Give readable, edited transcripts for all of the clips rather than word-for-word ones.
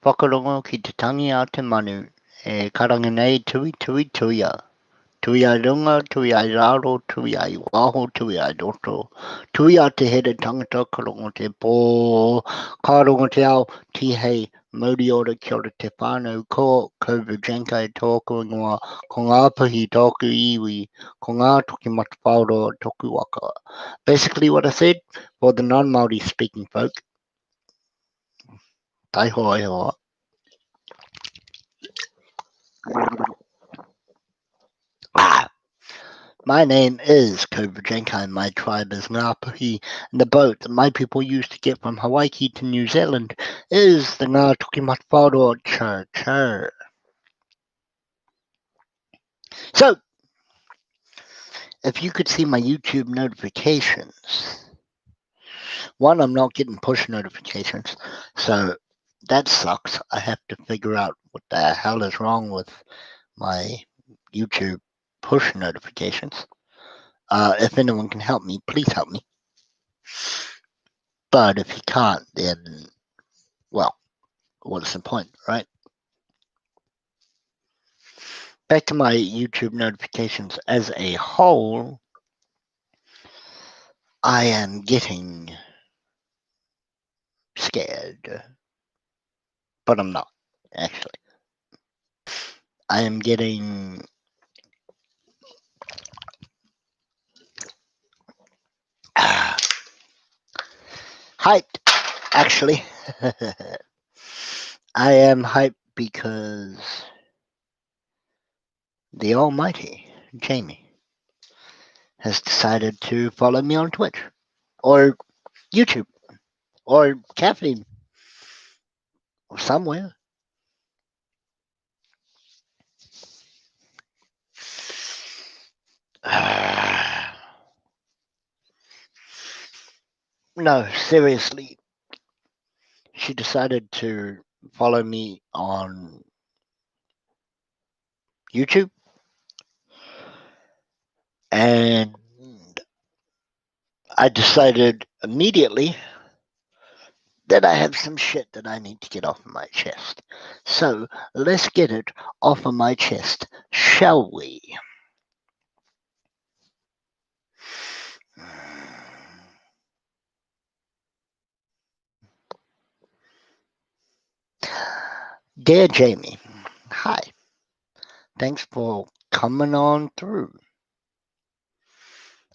Whakarongo ki te tangi a te manu, karanga nei tui tui tuia. Tui ai runga, tui ai raro, tui ai waho, tui ai roto. Tui a te here tangata karongo te pō, karongo te ao, ti hei, mauri ora kia ora te whānau, ko KovuJenkai tōku ingoa, ko ngā pahi tōku iwi, ko ngā toki matawhāoro tōku waka. Basically what I said, for the non-Māori speaking folk, tai hoa e hoa. My name is KovuJenkai, my tribe is Ngāpuhi, and the boat that my people use to get from Hawaii to New Zealand is the Ngā Toki Matawhāoro Church. So, if you could see my YouTube notifications, one, I'm not getting push notifications, so that sucks. I have to figure out what the hell is wrong with my YouTube push notifications. If anyone can help me, please help me. But if you can't, then, well, what's the point, right? Back to my YouTube notifications as a whole, I am getting scared. But I'm not, actually. I am getting hyped, actually. I am hyped because the almighty Jamie has decided to follow me on Twitch or YouTube or Caffeine or somewhere. No, seriously. She decided to follow me on YouTube, and I decided immediately that I have some shit that I need to get off of my chest. So let's get it off of my chest, shall we? Dear Jamie, hi. Thanks for coming on through.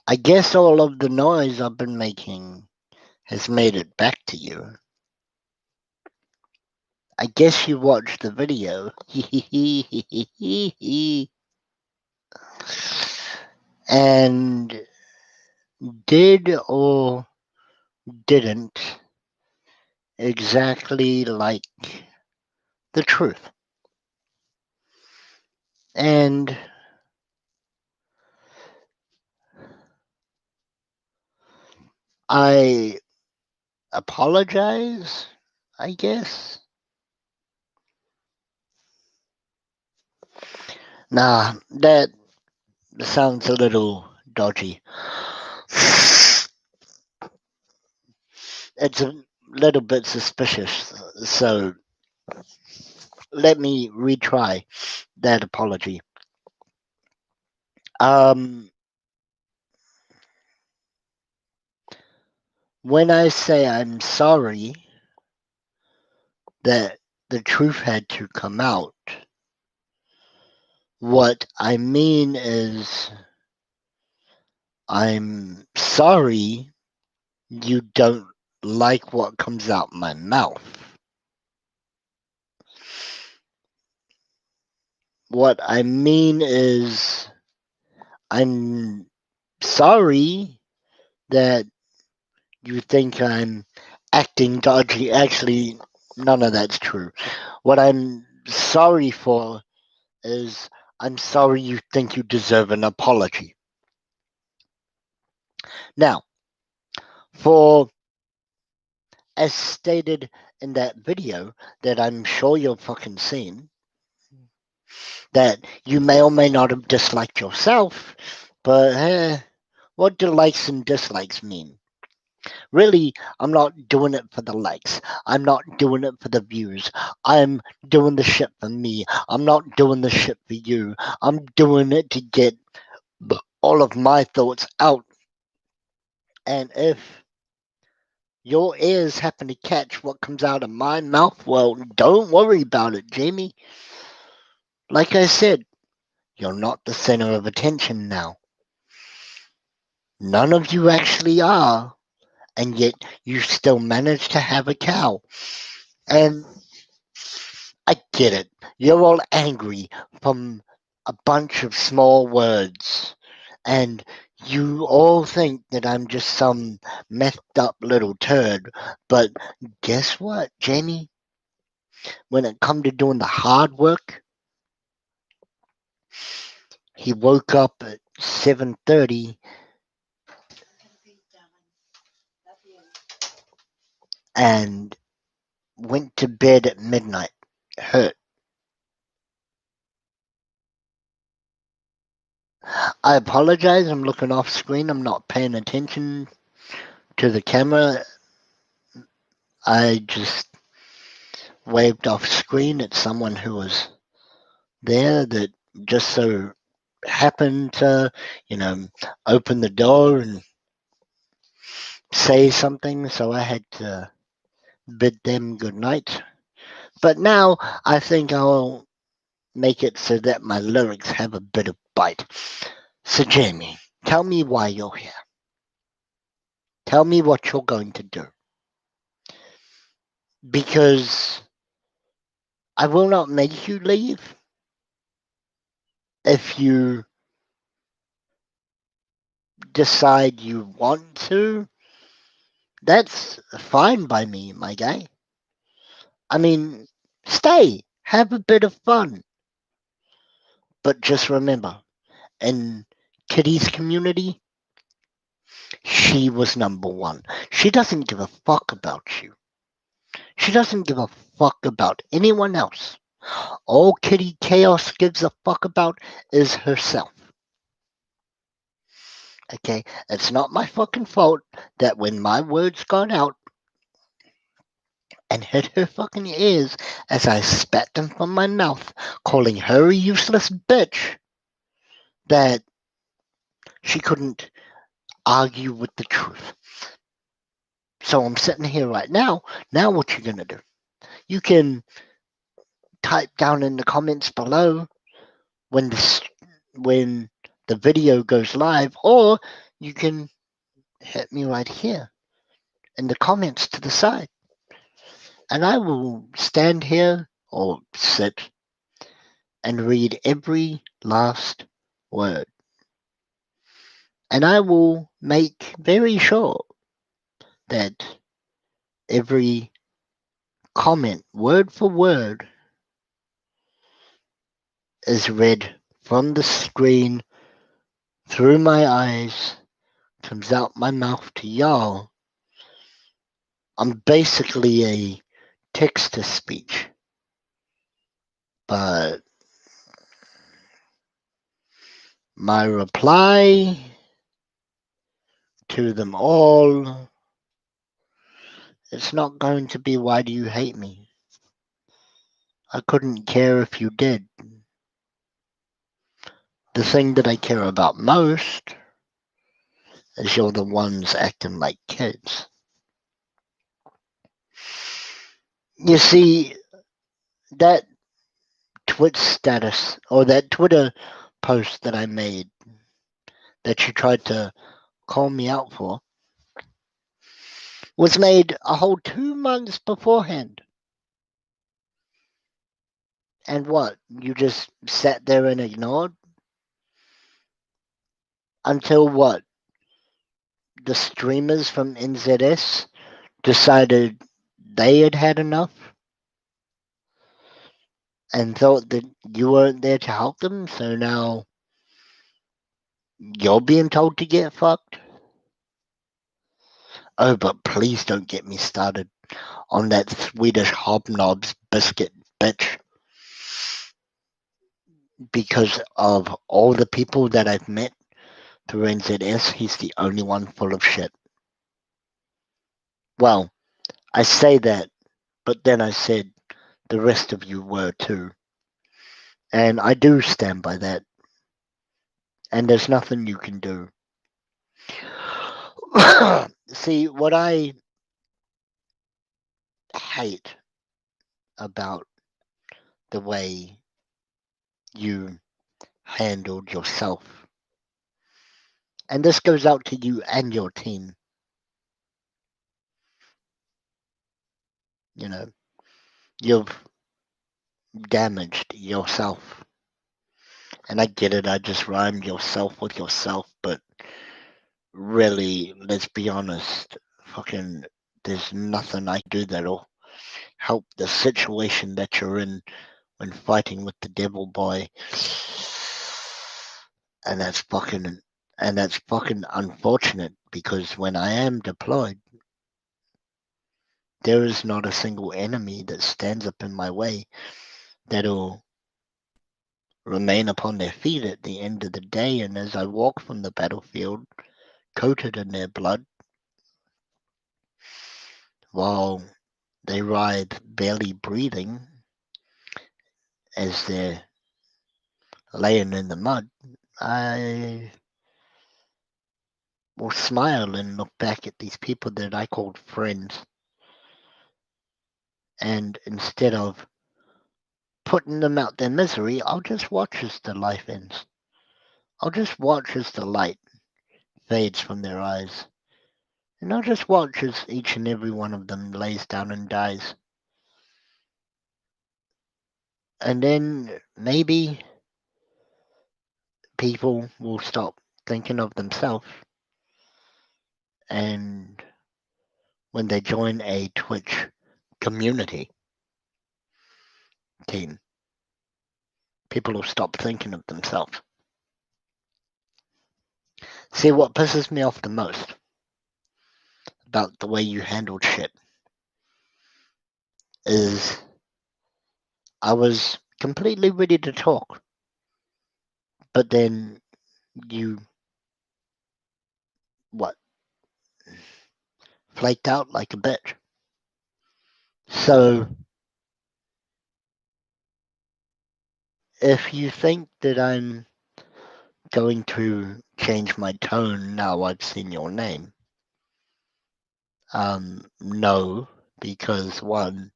I guess all of the noise I've been making has made it back to you. I guess you watched the video. And did or didn't exactly like the truth. And I apologize, I guess. Nah, that sounds a little dodgy. It's a little bit suspicious, so let me retry that apology. When I say I'm sorry that the truth had to come out, what I mean is I'm sorry you don't like what comes out my mouth. What I mean is I'm sorry that you think I'm acting dodgy. Actually, none of that's true. What I'm sorry for is I'm sorry you think you deserve an apology. Now, for as stated in that video that I'm sure you've fucking seen, that you may or may not have disliked yourself, but what do likes and dislikes mean? Really, I'm not doing it for the likes. I'm not doing it for the views. I'm doing the shit for me. I'm not doing the shit for you. I'm doing it to get all of my thoughts out. And if your ears happen to catch what comes out of my mouth, well, don't worry about it, Jamie. Like I said, you're not the center of attention now. None of you actually are, and yet you still manage to have a cow. And I get it. You're all angry from a bunch of small words. And you all think that I'm just some messed up little turd. But guess what, Jamie? When it come to doing the hard work, he woke up at 7:30 and went to bed at midnight. Hurt. I apologize. I'm looking off screen. I'm not paying attention to the camera. I just waved off screen at someone who was there that just so happened to, you know, open the door and say something. So I had to bid them good night. But now I think I'll make it so that my lyrics have a bit of bite. So, Jamie, tell me why you're here. Tell me what you're going to do. Because I will not make you leave if you decide you want to. That's fine by me, my guy. I mean, stay, have a bit of fun. But just remember, in Kitty's community, she was number one. She doesn't give a fuck about you. She doesn't give a fuck about anyone else. All Kitty Chaos gives a fuck about is herself. Okay? It's not my fucking fault that when my words got out and hit her fucking ears as I spat them from my mouth, calling her a useless bitch, that she couldn't argue with the truth. So I'm sitting here right now. Now what you gonna do? You can type down in the comments below when when the video goes live, or you can hit me right here in the comments to the side, and I will stand here or sit and read every last word, and I will make very sure that every comment, word for word, is read from the screen through my eyes, comes out my mouth to y'all. I'm basically a text to speech, but my reply to them all, it's not going to be why do you hate me? I couldn't care if you did. The thing that I care about most is you're the ones acting like kids. You see, that Twitch status or that Twitter post that I made that you tried to call me out for was made a whole 2 months beforehand. And what? You just sat there and ignored? Until what? The streamers from NZS decided they had had enough and thought that you weren't there to help them, so now you're being told to get fucked? Oh, but please don't get me started on that Swedish hobnobs biscuit bitch. Because of all the people that I've met through NZS, he's the only one full of shit. Well, I say that, but then I said the rest of you were too. And I do stand by that. And there's nothing you can do. See, what I hate about the way you handled yourself, and this goes out to you and your team, you know, you've damaged yourself. And I get it, I just rhymed yourself with yourself, but really, let's be honest, fucking, there's nothing I can do that'll help the situation that you're in when fighting with the devil boy. And that's fucking unfortunate because when I am deployed, there is not a single enemy that stands up in my way that'll remain upon their feet at the end of the day. And as I walk from the battlefield, coated in their blood, while they writhe barely breathing as they're laying in the mud, I will smile and look back at these people that I called friends. And instead of putting them out their misery, I'll just watch as the life ends. I'll just watch as the light fades from their eyes. And I'll just watch as each and every one of them lays down and dies. And then maybe people will stop thinking of themselves, and when they join a Twitch community team, people will stop thinking of themselves. See, what pisses me off the most about the way you handled shit is I was completely ready to talk, but then you, what, flaked out like a bitch. So if you think that I'm going to change my tone now I've seen your name, no, because one,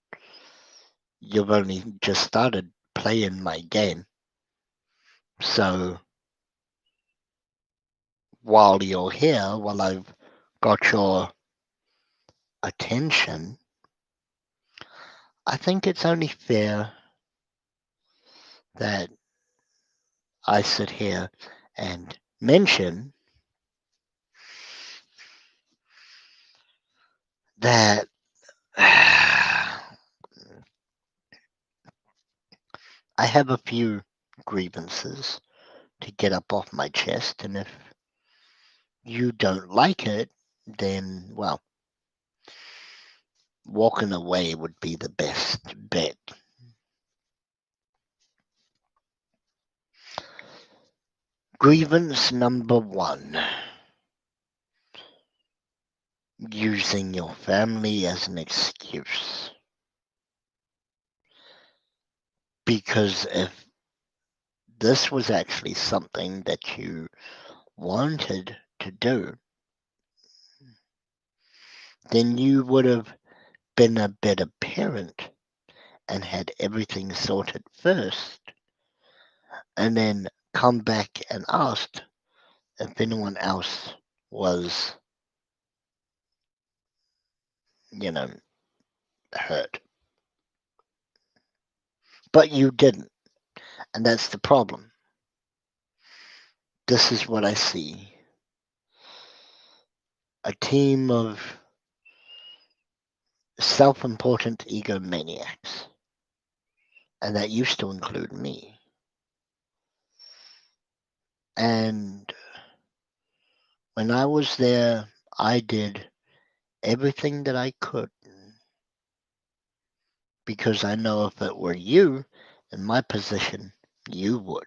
you've only just started playing my game. So while you're here, while I've got your attention, I think it's only fair that I sit here and mention that I have a few grievances to get up off my chest, and if you don't like it, then, well, walking away would be the best bet. Grievance number one: using your family as an excuse. Because if this was actually something that you wanted to do, then you would have been a better parent and had everything sorted first, and then come back and asked if anyone else was, you know, hurt. But you didn't, and that's the problem. This is what I see. A team of self-important egomaniacs, and that used to include me. And when I was there, I did everything that I could because I know if it were you in my position, you would.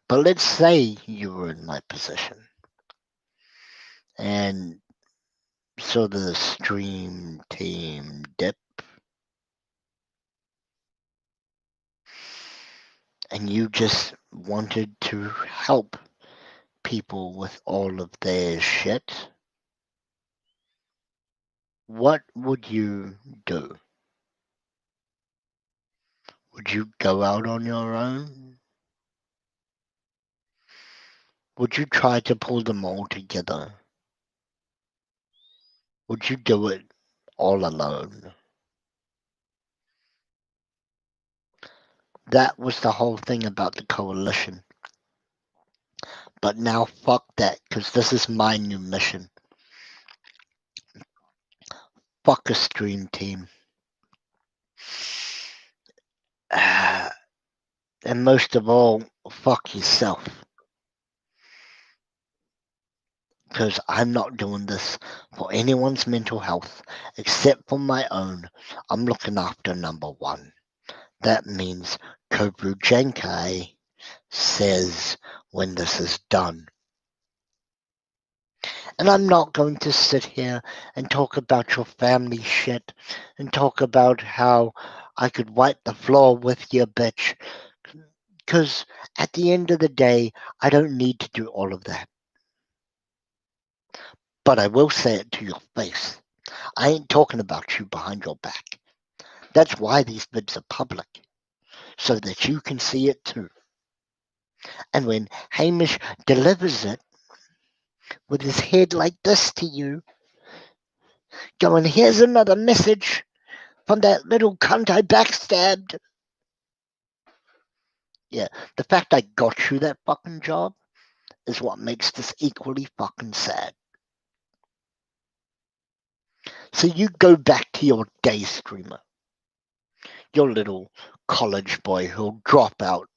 But let's say you were in my position and So the stream team dip, and you just wanted to help people with all of their shit, what would you do? Would you go out on your own? Would you try to pull them all together? Would you do it all alone? That was the whole thing about the coalition. But now fuck that, because this is my new mission. Fuck a stream team. And most of all, fuck yourself. Because I'm not doing this for anyone's mental health except for my own. I'm looking after number one. That means KovuJenkai says when this is done. And I'm not going to sit here and talk about your family shit and talk about how I could wipe the floor with you, bitch. Because at the end of the day, I don't need to do all of that. But I will say it to your face. I ain't talking about you behind your back. That's why these vids are public, so that you can see it too. And when Hamish delivers it with his head like this to you, going, here's another message from that little cunt I backstabbed. Yeah, the fact I got you that fucking job is what makes this equally fucking sad. So you go back to your day streamer, your little college boy who'll drop out,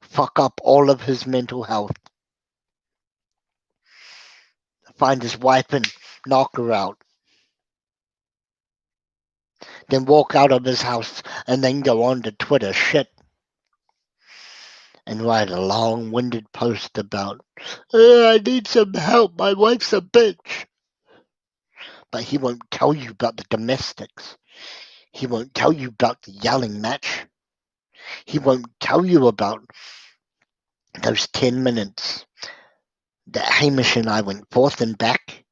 fuck up all of his mental health, find his wife and knock her out, then walk out of his house and then go on to Twitter shit and write a long-winded post about, I need some help, my wife's a bitch. But he won't tell you about the domestics. He won't tell you about the yelling match. He won't tell you about those 10 minutes that Hamish and I went forth and back.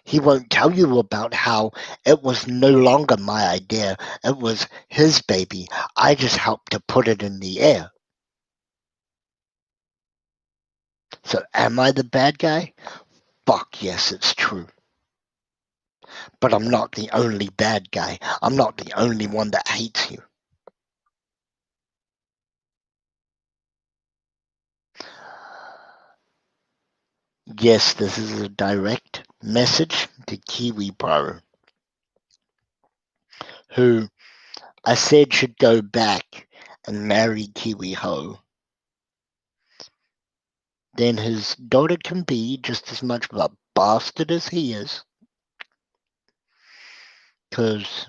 He won't tell you about how it was no longer my idea. It was his baby. I just helped to put it in the air. So am I the bad guy? Fuck yes, it's true. But I'm not the only bad guy. I'm not the only one that hates you. Yes, this is a direct message to Kiwi Bro, who I said should go back and marry Kiwi Ho. Then his daughter can be just as much of a bastard as he is. Because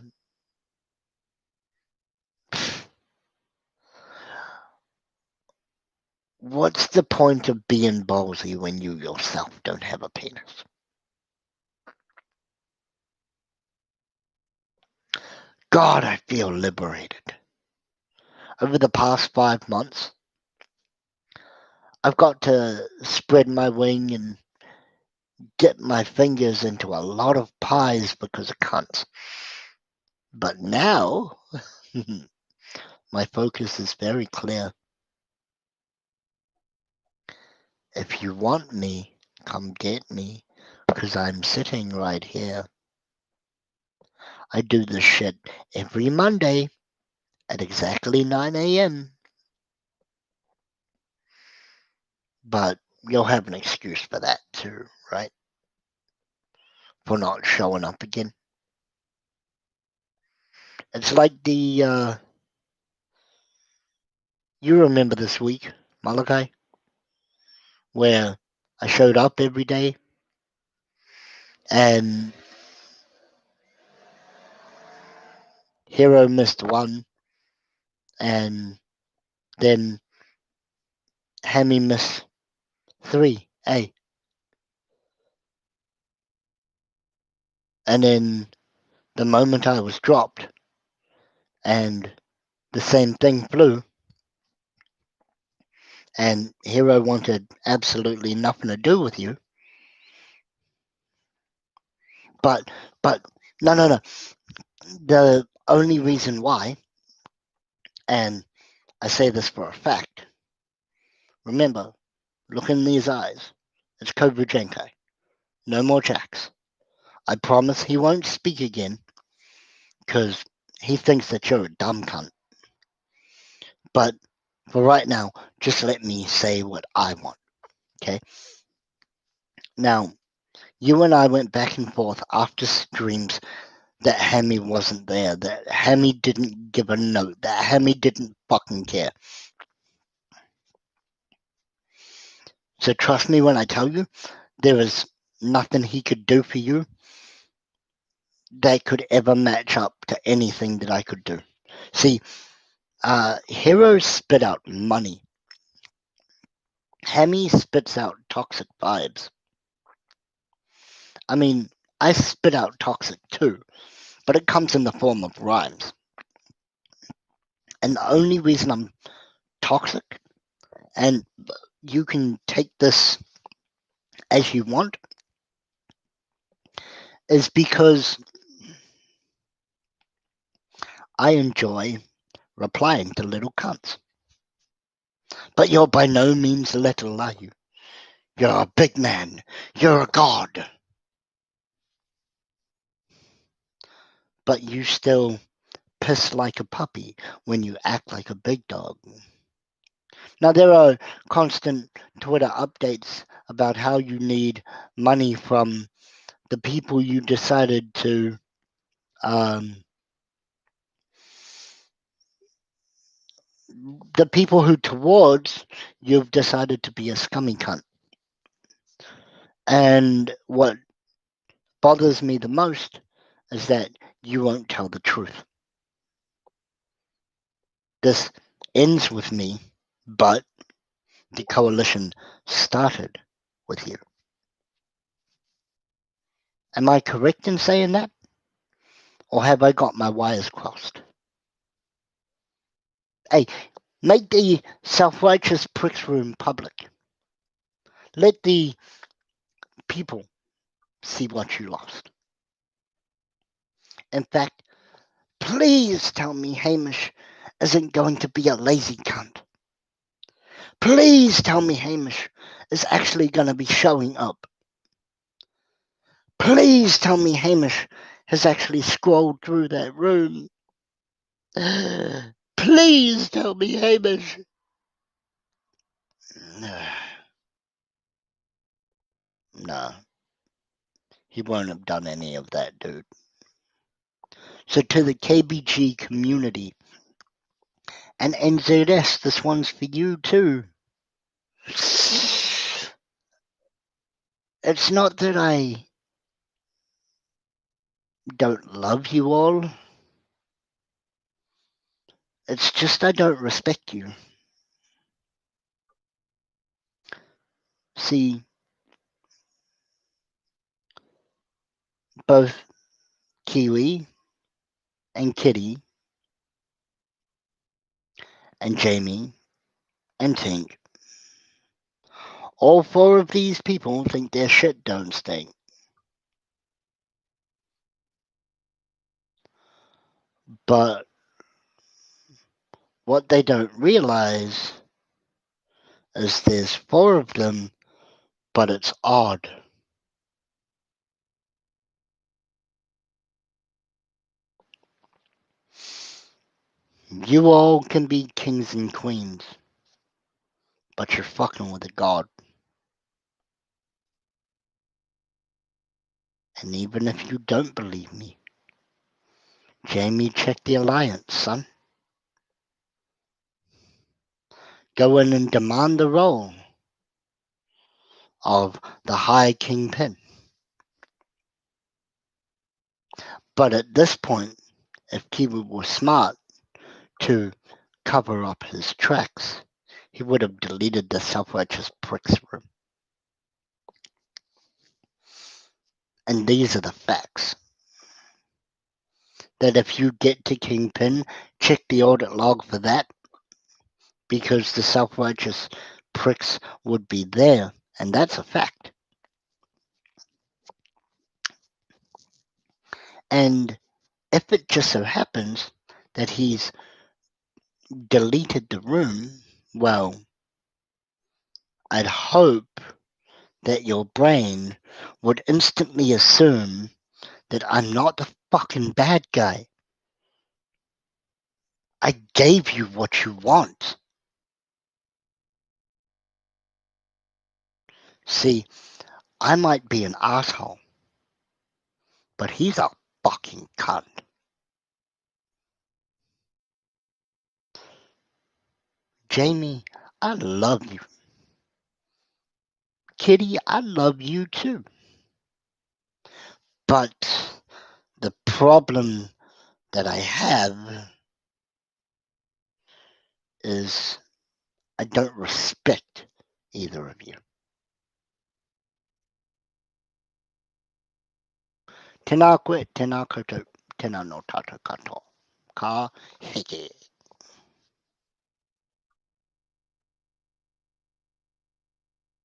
what's the point of being ballsy when you yourself don't have a penis? God, I feel liberated. Over the past 5 months, I've got to spread my wing and dip my fingers into a lot of pies because of cunts. But now, my focus is very clear. If you want me, come get me, because I'm sitting right here. I do this shit every Monday at exactly 9 a.m. But you'll have an excuse for that too, right? For not showing up again. It's like you remember this week, Malachi, where I showed up every day and Hero missed one and then Hammy missed three. Hey, And then the moment I was dropped and the same thing flew, and Hero wanted absolutely nothing to do with you. But no. The only reason why, and I say this for a fact, remember, look in these eyes. It's KovuJenkai. No more Jacks. I promise he won't speak again because he thinks that you're a dumb cunt. But for right now, just let me say what I want, okay? Now, you and I went back and forth after streams that Hammy wasn't there, that Hammy didn't give a note, that Hammy didn't fucking care. So trust me when I tell you, there is nothing he could do for you that could ever match up to anything that I could do. See, Hero spit out money. Hammy spits out toxic vibes. I mean, I spit out toxic too, but it comes in the form of rhymes. And the only reason I'm toxic, and you can take this as you want, is because I enjoy replying to little cunts. But you're by no means little, are you? You're a big man. You're a god. But you still piss like a puppy when you act like a big dog. Now, there are constant Twitter updates about how you need money from the people you decided to the people who towards you've decided to be a scummy cunt. And what bothers me the most is that you won't tell the truth. This ends with me, but the coalition started with you. Am I correct in saying that? Or have I got my wires crossed? Hey, make the self-righteous pricks room public. Let the people see what you lost. In fact, please tell me Hamish isn't going to be a lazy cunt. Please tell me Hamish is actually going to be showing up. Please tell me Hamish has actually scrolled through that room. Please tell me Hamish. No, he won't have done any of that, dude. So to the KBG community and NZS, this one's for you too. It's not that I don't love you all. It's just I don't respect you. See, both Kiwi and Kitty and Jamie and Tink, all four of these people think their shit don't stink. But what they don't realize is there's four of them, but it's odd. You all can be kings and queens, but you're fucking with a god. And even if you don't believe me, Jamie, check the alliance, son. Go in and demand the role of the High Kingpin. But at this point, if Kiwi was smart to cover up his tracks, he would have deleted the self-righteous pricks room. And these are the facts. that if you get to Kingpin, check the audit log for that, because the self-righteous pricks would be there, and that's a fact. And if it just so happens that he's deleted the room, well, I'd hope that your brain would instantly assume that I'm not the fucking bad guy. I gave you what you want. See, I might be an asshole, but he's a fucking cunt. Jamie, I love you. Kitty, I love you too. But the problem that I have is I don't respect either of you. Tēnā koe, tēnā koutou, tēnā no tātou katoa. Ka heke.